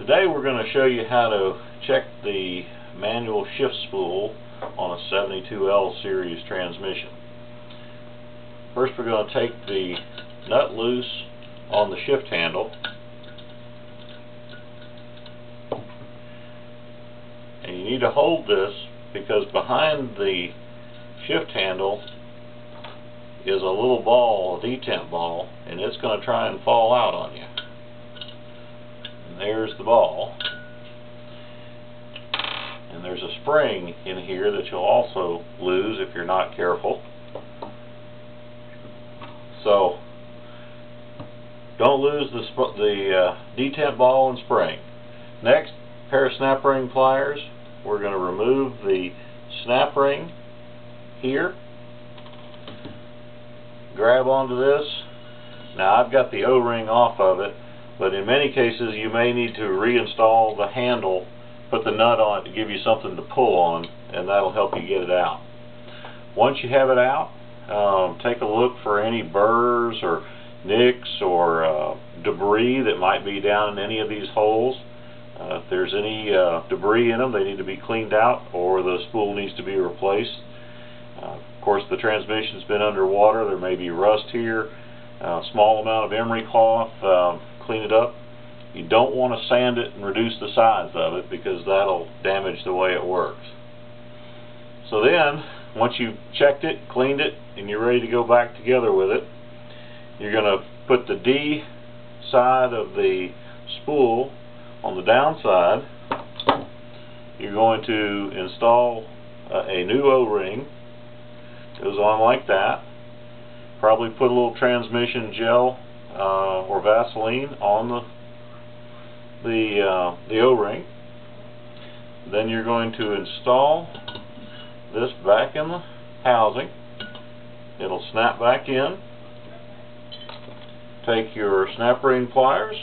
Today we're going to show you how to check the manual shift spool on a 72L series transmission. First we're going to take the nut loose on the shift handle, and you need to hold this because behind the shift handle is a little ball, a detent ball, and it's going to try and fall out on you. And there's the ball. And there's a spring in here that you'll also lose if you're not careful. So don't lose the detent ball and spring. Next, pair of snap ring pliers. We're going to remove the snap ring here. Grab onto this. Now I've got the O-ring off of it, but in many cases you may need to reinstall the handle, put the nut on it to give you something to pull on, and that'll help you get it out. Once you have it out, take a look for any burrs or nicks or debris that might be down in any of these holes. If there's any debris in them, they need to be cleaned out, or the spool needs to be replaced. Of course, the transmission's been underwater. There may be rust here. Small amount of emery cloth, clean it up. You don't want to sand it and reduce the size of it because that'll damage the way it works. So then, once you've checked it, cleaned it, and you're ready to go back together with it, you're going to put the D side of the spool on the downside. You're going to install a new O-ring. Goes on like that. Probably put a little transmission gel or Vaseline on the O-ring. Then you're going to install this back in the housing. It'll snap back in. Take your snap ring pliers,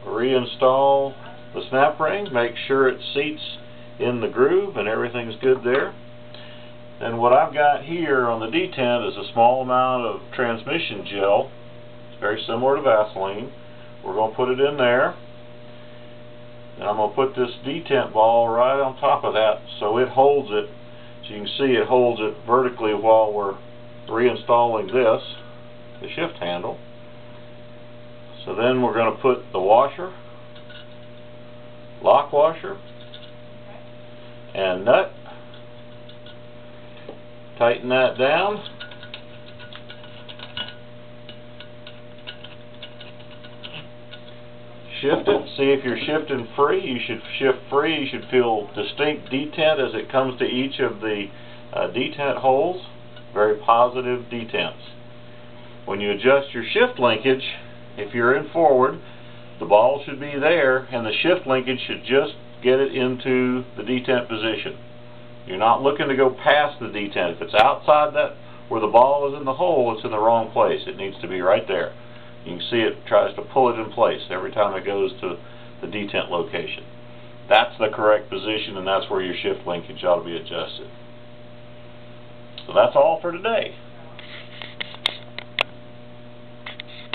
reinstall the snap ring, make sure it seats in the groove and everything's good there. And what I've got here on the detent is a small amount of transmission gel. It's very similar to Vaseline. We're going to put it in there, and I'm going to put this detent ball right on top of that so it holds it. So you can see it holds it vertically while we're reinstalling this, the shift handle. So then we're going to put the washer, lock washer, and nut. Tighten that down. Shift it. See if you're shifting free. You should shift free. You should feel distinct detent as it comes to each of the detent holes. Very positive detents. When you adjust your shift linkage, if you're in forward, the ball should be there and the shift linkage should just get it into the detent position. You're not looking to go past the detent. If it's outside that where the ball is in the hole, it's in the wrong place. It needs to be right there. You can see it tries to pull it in place every time it goes to the detent location. That's the correct position, and that's where your shift linkage ought to be adjusted. So that's all for today.